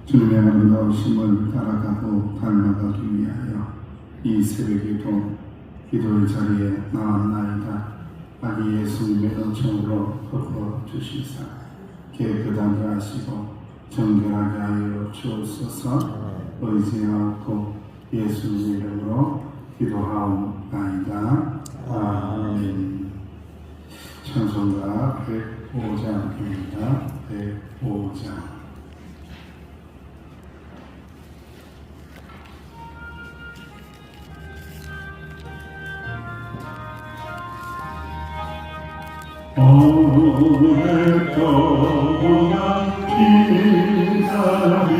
주님의 아름다우심을 따라가고 닮아가기 위하여 이 새벽에도 기도의 자리에 나왔나이다. 아기 예수님의 은총으로 덮어주시사 깨끗하게 하시고 정결하게 하여 주옵소서. 의지하고 예수님 이름으로 기도하옵나이다. 아멘. 찬송가 105장입니다. 105장. 오랫동안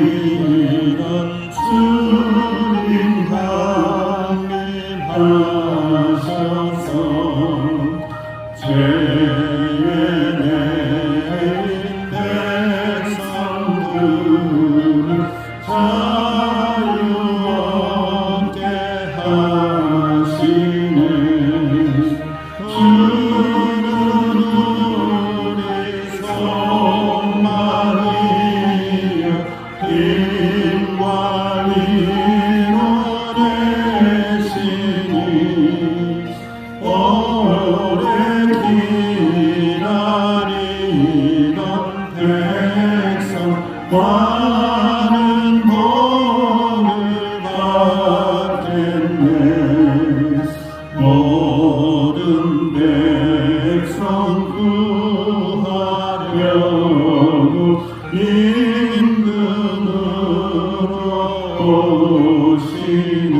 기다리던 주님 강림하셔서 죄의 내린 백성들을 자유 얻게 하시네. 많은 복을 받겠네. 모든 백성 구하려고 임금으로 오시니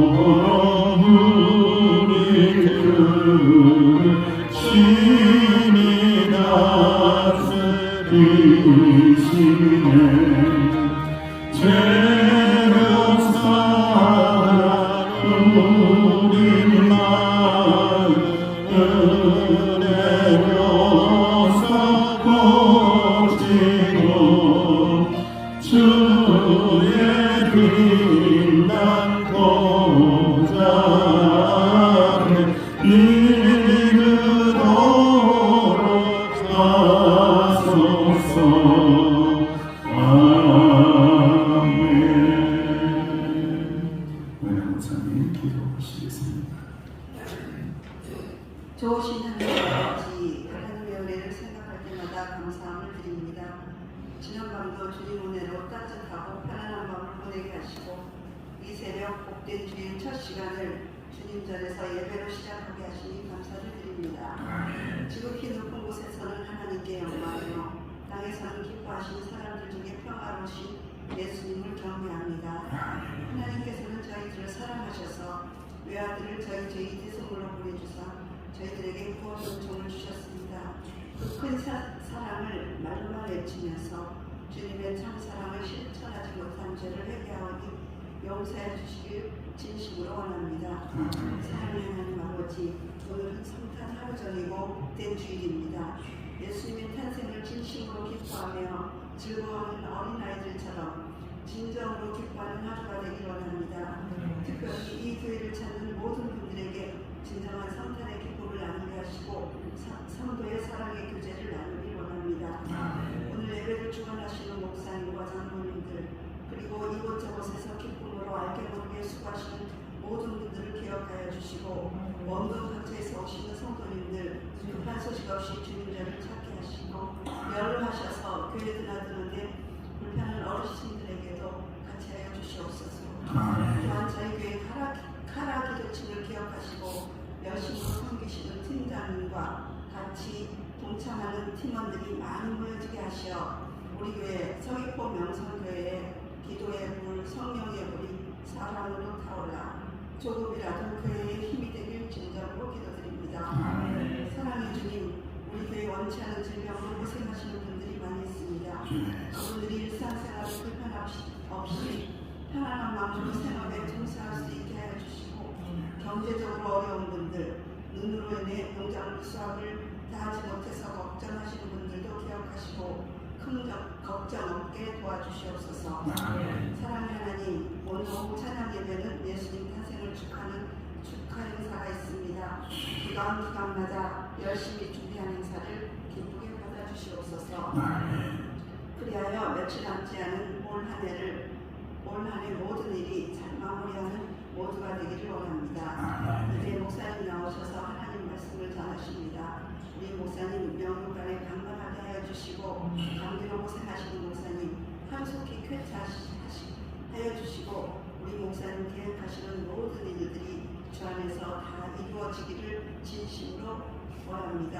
영원토록 우리 그를 친히 다스리시네. 죄로 사는 우리 마음을 내려서 고치고 주의 빛난 보좌에 이르도록 하소서. 아멘. 목사님 기도하시겠습니다. 좋으신 하나님 아버지, 하나님의 은혜를 생각할 때마다 감사함을 드립니다. 지난밤도 주님 은혜로 따뜻하고 편안한 밤을 보내게 하시고 이 새벽 복된 주의 첫 시간을 주님 전에서 예배로 시작하게 하시니 감사를 드립니다. 지극히 높은 곳에서는 하나님께 영광이요 땅에서는 기뻐하시는 사람들 중에 평화로우신 예수님을 경배합니다. 하나님께서는 저희들을 사랑하셔서 외아들을 저희 제이지성으로 보내주사 저희들에게 구원 은총을 주셨습니다. 그 큰 사랑을 말로만 외치면서 주님의 참 사랑을 실천하지 못한 죄를 회개하오니 용서해 주시길 진심으로 원합니다. 사랑의 하나님 아버지, 오늘은 성탄 하루 전이고 복된 주일입니다. 예수님의 탄생을 진심으로 기뻐하며 즐거워하는 어린아이들처럼 진정으로 기뻐하는 하루가 되길 원합니다. 특별히 이 교회를 찾는 모든 분들에게 진정한 성탄의 기쁨을 나누게 하시고 성도의 사랑의 교제를 나누길 원합니다. 오늘 예배를 주관하시는 목사님과 장로님들 그리고 이곳저곳에서 기쁨으로 알게 모르게 수고하시는 모든 분들을 기억하여 주시고 먼 각지에서 오시는 성도님들 급한 소식 없이 주님자를 찾게 하시고 연락하셔서 교회 드나드는데 불편한 어르신들에게도 같이 하여 주시옵소서. 또한 저희 교회 카라 기도팀을 기억하시고 열심히 섬기시는 팀장님과 같이 동참하는 팀원들이 많이 모여지게 하시어 우리 교회 서귀포 명성교회의 기도의 불, 성령의 불이 사랑으로 타올라 조금이라도 교회에 힘이 되길 진정으로 기도드립니다. 사랑의 주님, 우리 교회 원치 않은 질병으로 고생하시는 분들이 많이 있습니다. 그분들이 일상생활에 불편 없이 편안한 마음으로 생업에 종사할 수 있게 하여 주시고 경제적으로 어려운 분들, 눈으로 인해 농작물 수확을 다하지 못해서 걱정하시는 분들도 기억하시고 큰 걱정 없게 도와주시옵소서. 사랑의 하나님, 오늘 오후 찬양 예배는 예수님 탄생을 축하하는 축하 행사가 있습니다. 기간마다 열심히 준비한 행사를 기쁘게 받아주시옵소서. 주옵소서. 그리하여 며칠 남지 않은 올 한 해 모든 일이 잘 마무리하는 모두가 되기를 원합니다. 이제 목사님 나오셔서 하나님 말씀을 전하십니다. 우리 목사님 명료간에 강건하게 하여 주시고 감기로 고생하시는 목사님 한속히 쾌차하여 주시고 우리 목사님 계획하시는 모든 일들이 주 안에서 다 이루어지기를 진심으로 원합니다.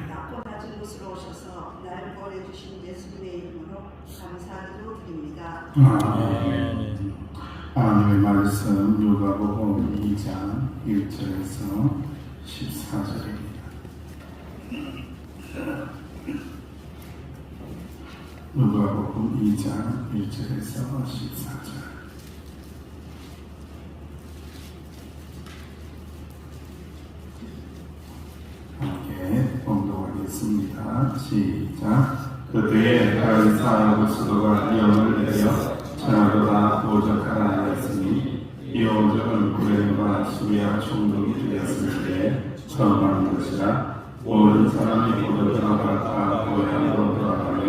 낮고 낮은 곳으로 오셔서 날 보내주신 예수님의 이름으로 감사기도 드립니다. 하나님의 말씀 누가복음 2장 1절에서 14절입니다. 누가복음 2장 1절에서 14절. 함께 봉독하겠습니다. 시작. 그때에 다른 사하고 수도가 영을 내려 전하보다 오적하라 하였으니 이 오적은 구레과 수리와 총독이 되었을 때에 처음한 것이라. 모든 사람이 모두 들어가다 고향으로 돌아가며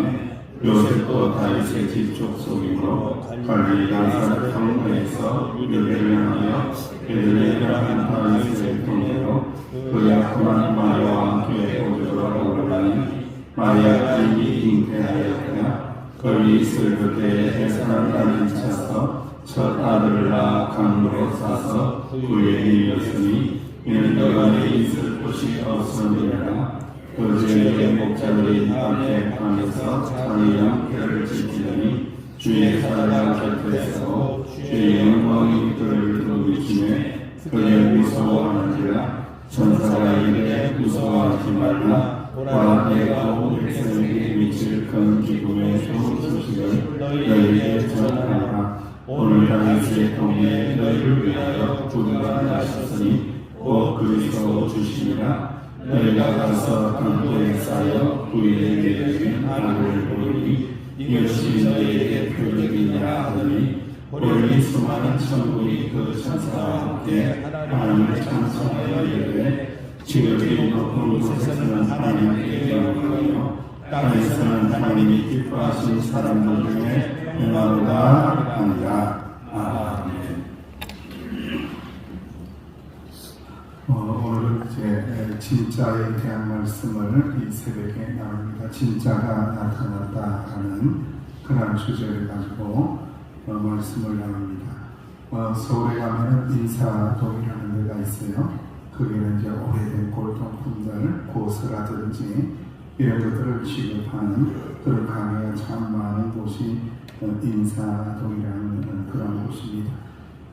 요셉도 다윗의 집 족속이므로 갈릴리가 사르탕에서 유대를 향하여 베들레헴 다윗의 동네로 그 약혼한 마리아와 함께 오죽으로 올라가니 마리아가 이미 잉태하였으나 거기 있을 그때에 해산한 딸이 차서 첫 아들을 낳아 강으로 싸서 구유행이었으니 이는 여간에 있을 곳이 없음이라. 그 지역의 목자들이 앞에 방에서 자기랑 혀를 지키더니 주의 사자가 곁에 서고 주의 영광이 그를 두루비치매 그를 무서워하는지라. 천사가 이르되 무서워하지 말라. 보라 내가 온 백성에게 미칠 큰 기쁨의 좋은 소식을 너희에게 전하노라. 오늘 다윗의 동네에 너희를 위하여 구주가 나셨으니 곧 그리스도 주시니라. 너희가 가서 강도에 쌓여 부인에게 이르는 아들을 보이니 이것이 너희에게 표적이냐 하더니 보리니 수많은 천국이 그 천사와 함께 하나님을 찬송하여 이르되 지극히 높은 곳에서는 하나님께 영광하며 땅에서는 하나님이 기뻐하신 사람들 중에 평화로다 하니라. 아멘. 오늘은 이제 진짜에 대한 말씀을 이 새벽에 나눕니다. 진짜가 나타났다라는 그런 주제를 가지고 말씀을 나눕니다. 서울에 가면은 인사동이라는 데가 있어요. 거기는 이제 오래된 골동품들, 고서라든지 이런 것들을 취급하는 그런 가게가 참 많은 곳이 인사동이라는 그런 곳입니다.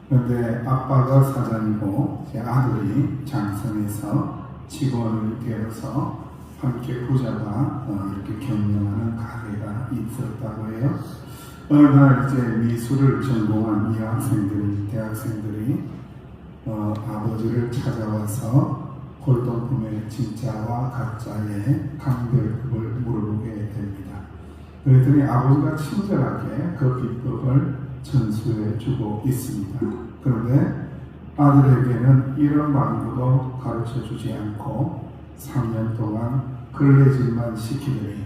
그런데 아빠가 사장이고 제 아들이 장성해서 직원을 되어서 함께 부자가 이렇게 경영하는 가게가 있었다고 해요. 어느 날 이제 미술을 전공한 이 학생들이, 대학생들이 아버지를 찾아와서 골동품의 진짜와 가짜의 감별법을 물어보게 됩니다. 그랬더니 아버지가 친절하게 그 비법을 전수해 주고 있습니다. 그런데 아들에게는 이런 방법도 가르쳐 주지 않고 3년 동안 걸레질만 시키더니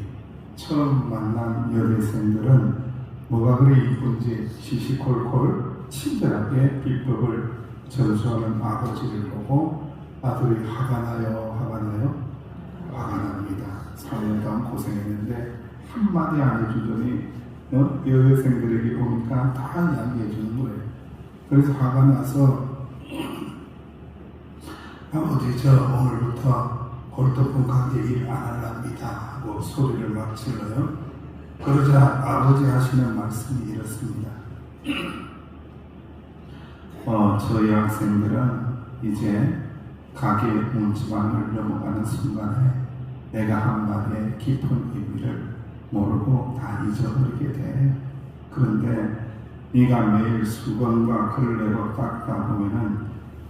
처음 만난 여대생들은 뭐가 그리 이쁜지 시시콜콜 친절하게 비법을 전수하는 아버지를 보고 아들이 화가 나요? 화가 납니다. 3년 동안 고생했는데 한마디 안 해주더니 여대생들에게 오니까 다 이야기해 주는 거예요. 그래서 화가 나서 아버지 저 오늘부터 골동품 가게 일 안 할랍니다 하고 소리를 막 질러요. 그러자 아버지 하시는 말씀이 이렇습니다. 저희 학생들은 이제 가게 문지방을 넘어가는 순간에 내가 한 말의 깊은 의미를 모르고 다 잊어버리게 돼. 그런데 네가 매일 수건과 걸레로 닦다 보면은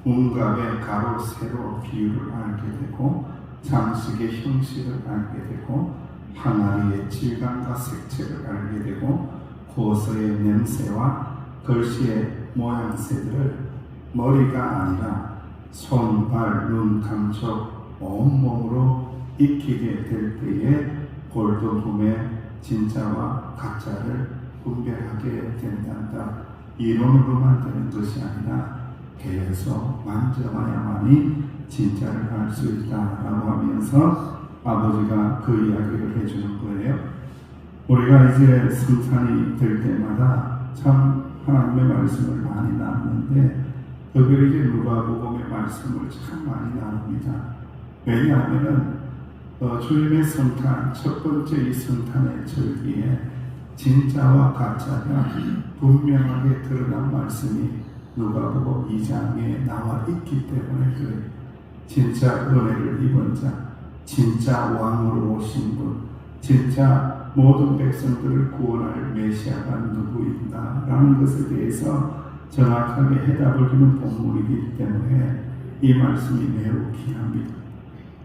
운갑의 가로 세로 비율을 알게 되고 장식의 형식을 알게 되고 항아리의 질감과 색채를 알게 되고 고서의 냄새와 글씨의 모양새들을 머리가 아니라 손, 발, 눈, 감촉 온몸으로 익히게 될 때에 골동품의 진짜와 가짜를 분별하게 된단다. 이론으로만 되는 것이 아니라 계속 만져봐야만이 진짜를 알 수 있다라고 하면서 아버지가 그 이야기를 해주는 거예요. 우리가 이제 성탄이 될 때마다 참 하나님의 말씀을 많이 나누는데 특별히 이제 누가복음의 말씀을 참 많이 나눕니다. 왜냐하면은 주님의 성탄, 첫 번째 이 성탄의 절기에 진짜와 가짜가 분명하게 드러난 말씀이 누가복음 2장에 나와 있기 때문에 그래요. 진짜 은혜를 입은 자, 진짜 왕으로 오신 분, 진짜 모든 백성들을 구원할 메시아가 누구인가 라는 것에 대해서 정확하게 해답을 주는 본문이기 때문에 이 말씀이 매우 귀합니다.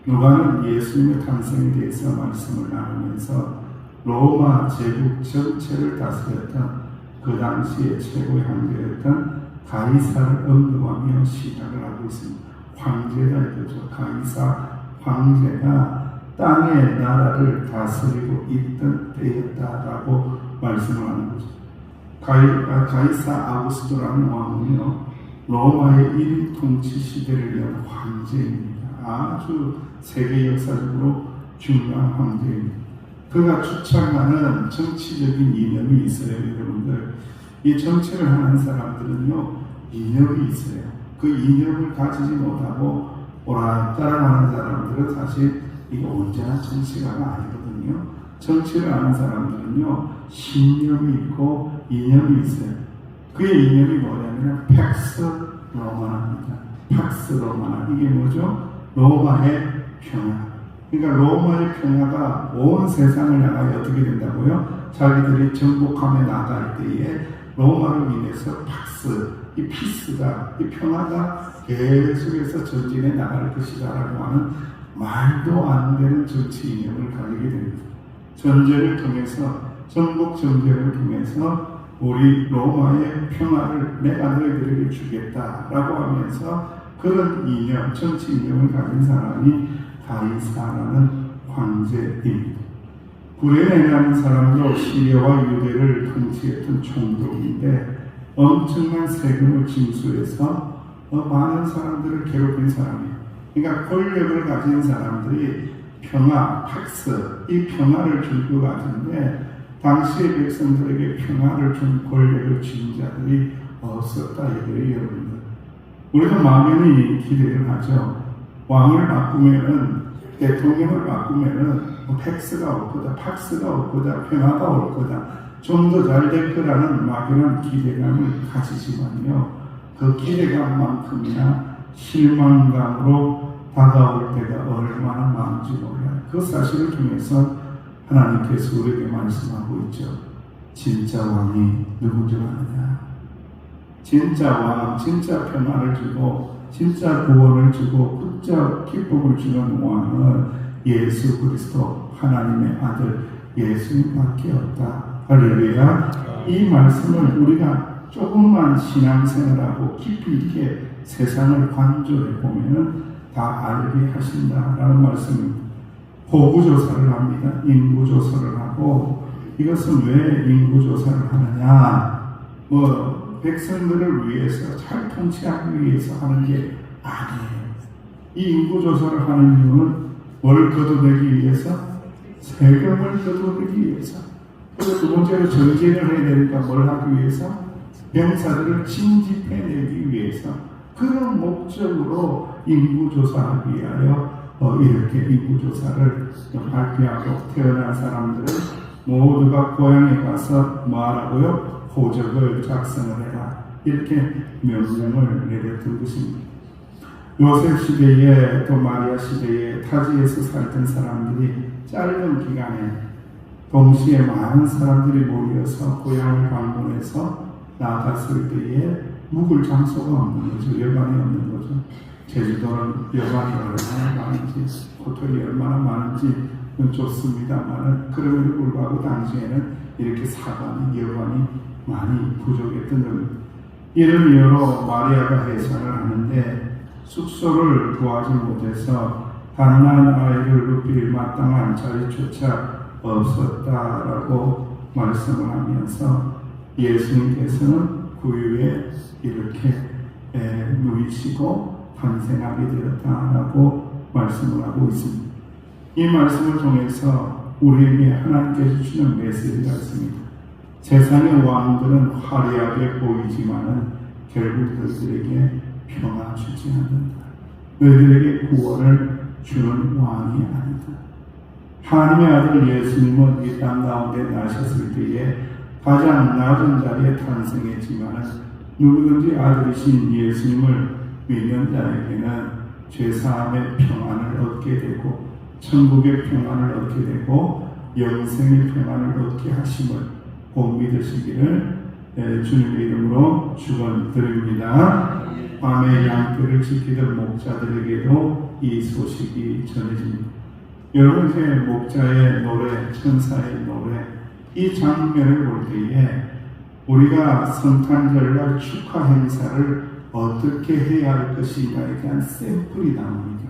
누가는 예수님의 탄생에 대해서 말씀을 나누면서 로마 제국 전체를 다스렸던 그 당시의 최고의 황제였던 가이사를 언급하며 시작을 하고 있습니다. 황제가 이거죠. 가이사 황제가 땅의 나라를 다스리고 있던 때였다라고 말씀을 하는 거죠. 가이사 아우구스토라는 왕은요, 로마의 1인 통치 시대를 연 황제입니다. 아주 세계 역사적으로 중요한 황제입니다. 그가 주창하는 정치적인 이념이 있어요. 여러분들, 이 정치를 하는 사람들은요, 이념이 있어요. 그 이념을 가지지 못하고 오라 따라가는 사람들은 사실 이게 온전한 정치가가 아니거든요. 정치를 하는 사람들은요, 신념이 있고 이념이 있어요. 그의 이념이 뭐냐면 팩스 로마나입니다. 팩스 로마나, 이게 뭐죠? 로마의 평화. 그러니까 로마의 평화가 온 세상을 향하여 어떻게 된다고요? 자기들이 정복함에 나갈 때에 로마로 인해서 팍스, 이 피스가, 이 평화가 계속해서 전진해 나갈 것이다라고 하는 말도 안 되는 정치 이념을 가지게 됩니다. 전쟁을 통해서, 정복 전쟁을 통해서 우리 로마의 평화를 내가 너희들에게 주겠다라고 하면서 그런 이념, 정치 이념을 가진 사람이 가이사라는 황제입니다. 구레네라는 사람도 시리아와 유대를 통치했던 총독인데 엄청난 세금을 징수해서 많은 사람들을 괴롭힌 사람이에요. 그러니까 권력을 가진 사람들이 평화, 팍스, 이 평화를 줄 것 같은데 당시의 백성들에게 평화를 준 권력을 쥔 자들이 없었다 이거예요. 여러분들, 우리가 막연히 기대를 하죠. 왕을 바꾸면은, 대통령을 바꾸면은 팩스가 올 거다, 팍스가 올 거다, 평화가 올 거다, 좀 더 잘 될 거라는 막연한 기대감을 가지지만요, 그 기대감만큼이나 실망감으로 다가올 때가 얼마나 많은지 몰라요. 그 사실을 통해서 하나님께서 우리에게 말씀하고 있죠. 진짜 왕이 누군지 아느냐? 진짜 왕, 진짜 평화를 주고 진짜 구원을 주고 진짜 기쁨을 주는 왕은 예수 그리스도 하나님의 아들 예수님밖에 없다. 할렐루야. 이 말씀을 우리가 조금만 신앙생활하고 깊이 있게 세상을 관조해 보면은 다 알게 하신다라는 말씀입니다. 호구조사를 합니다. 인구조사를 하고, 이것은 왜 인구조사를 하느냐? 백성들을 위해서, 잘 통치하기 위해서 하는 게 아니에요. 이 인구조사를 하는 이유는 뭘 거둬내기 위해서? 세금을 거둬내기 위해서. 그리고 두 번째로 전쟁을 해야 되니까 뭘 하기 위해서? 병사들을 징집해내기 위해서. 그런 목적으로 인구조사하기 위하여 이렇게 인구조사를 발표하고, 태어난 사람들은 모두가 고향에 가서 뭐하라고요? 호적을 작성을 해라. 이렇게 명령을 내렸던 것입니다. 요셉 시대에 또 마리아 시대에 타지에서 살던 사람들이 짧은 기간에 동시에 많은 사람들이 모여서 고향을 방문해서 나갔을 때에 묵을 장소가 없는 거죠. 여관이 없는 거죠. 제주도는 여관이 얼마나 많은지, 호텔이 얼마나 많은지 좋습니다만, 그럼에도 불구하고 당시에는 이렇게 사관이, 여관이 많이 부족했던 겁니다. 이런 이유로 마리아가 해산을 하는데 숙소를 구하지 못해서 가난한 아이를 눕힐 마땅한 자리조차 없었다라고 말씀을 하면서 예수님께서는 구유에 이렇게 누이시고 탄생하게 되었다라고 말씀을 하고 있습니다. 이 말씀을 통해서 우리에게 하나님께서 주시는 메시지가 있습니다. 세상의 왕들은 화려하게 보이지만은 결국 너희들에게 평화 주지 않는다. 너희들에게 구원을 주는 왕이 아니다. 하나님의 아들 예수님은 이 땅 가운데 나셨을 때에 가장 낮은 자리에 탄생했지만은 누구든지 아들이신 예수님을 믿는 자에게는 죄사함의 평안을 얻게 되고 천국의 평안을 얻게 되고 영생의 평안을 얻게 하심을 꼭 믿으시기를 주님의 이름으로 축원드립니다. 밤에 양떼를 지키던 목자들에게도 이 소식이 전해집니다. 여러분, 제 목자의 노래, 천사의 노래, 이 장면을 볼 때에 우리가 성탄절날 축하 행사를 어떻게 해야 할 것인가에 대한 샘플이 나옵니다.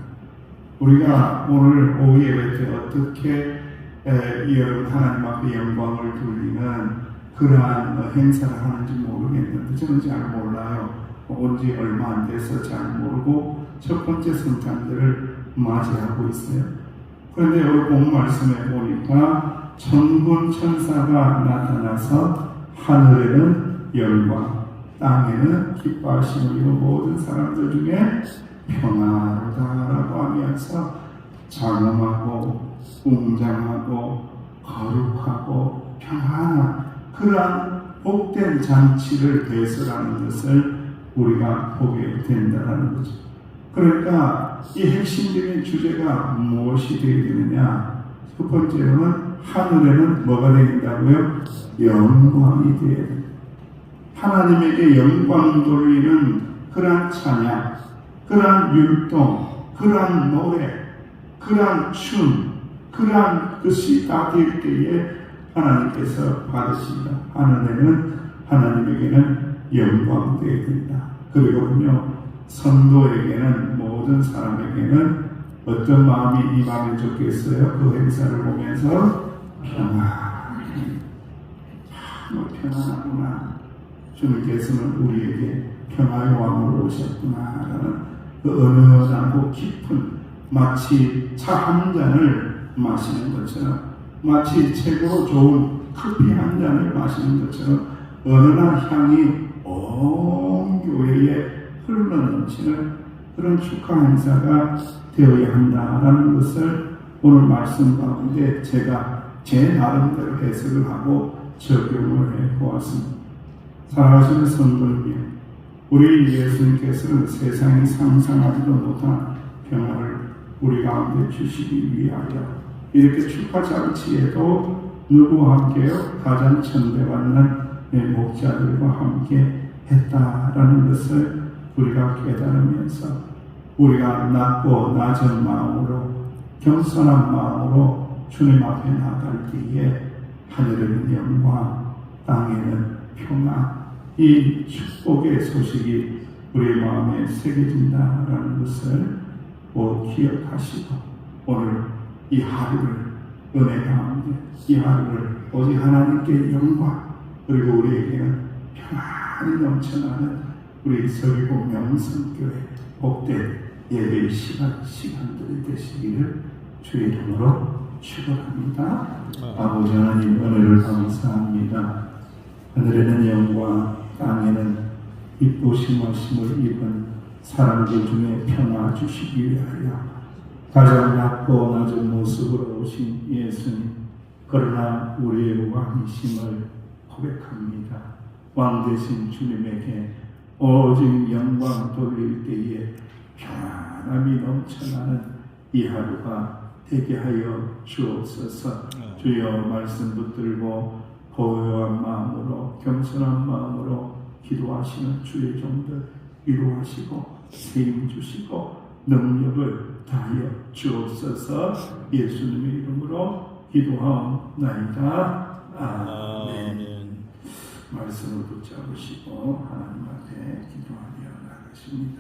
우리가 오늘 오후 예배 때 어떻게 하나님 앞에 영광을 돌리는 그러한 행사를 하는지 모르겠는데, 저는 잘 몰라요. 온 지 얼마 안 돼서 잘 모르고 첫 번째 성탄절을 맞이하고 있어요. 그런데 오늘 본 말씀에 보니까 천군 천사가 나타나서 하늘에는 영광, 땅에는 기뻐하심을 이루 모든 사람들 중에 평화로다라고 하면서 장엄하고 웅장하고 거룩하고 평안한 그러한 복된 잔치를 배설하는 것을 우리가 보게 된다는 거죠. 그러니까 이 핵심적인 주제가 무엇이 되어야 되느냐? 첫 번째로는 하늘에는 뭐가 되겠다고요? 영광이 되어야 됩니다. 하나님에게 영광 돌리는 그러한 찬양, 그러한 율동, 그러한 노래, 그러한 춤, 그러한 것이 다 될 때에 하나님께서 받으신다. 하나님에게는 영광 되어야 된다. 그리고요, 성도에게는, 모든 사람에게는 어떤 마음이 임하면 좋겠어요? 그 행사를 보면서 평안히, 평안하구나. 주님께서는 우리에게 평화의 왕으로 오셨구나라는 그 은은하고 깊은, 마치 차 한 잔을 마시는 것처럼, 마치 최고로 좋은 커피 한 잔을 마시는 것처럼 은은한 향이 온 교회에 흘러넘치는 그런 축하 행사가 되어야 한다라는 것을 오늘 말씀 가운데 제가 제 나름대로 해석을 하고 적용을 해보았습니다. 사랑하시는 성도님, 우리 예수님께서는 세상이 상상하지도 못한 평화를 우리 가운데 주시기 위하여 이렇게 축하 잔치에도 누구와 함께요? 가장 천대받는 목자들과 함께 했다라는 것을 우리가 깨달으면서 우리가 낮고 낮은 마음으로 겸손한 마음으로 주님 앞에 나갈 때에 하늘에는 영광, 땅에는 평화, 이 축복의 소식이 우리의 마음에 새겨진다라는 것을 꼭 기억하시고 오늘 이 하루를 은혜 가운데 이 하루를 오직 하나님께 영광, 그리고 우리에게는 평안이 넘쳐나는 우리 서귀포 명성교회 복된 예배의 시간들이 되시기를 주의 이름으로 축원합니다. 아버지 하나님, 은혜를 감사합니다. 하늘에는 영광, 땅에는 기쁘심 하심을 입은 사람들 중에 평화 주시기 위하여 가장 낮고 낮은 모습으로 오신 예수님, 그러나 우리의 왕이심을 고백합니다. 왕 되신 주님에게 오직 영광 돌릴 때에 평안함이 넘쳐나는 이 하루가 되게 하여 주옵소서. 주여, 말씀 붙들고 고요한 마음으로 겸손한 마음으로 기도하시는 주의 종들 위로하시고 세임 주시고 능력을 다하여 주옵소서. 예수님의 이름으로 기도하옵나이다. 아멘. 말씀을 붙잡으시고 하나님 앞에 기도하며 나가십니다.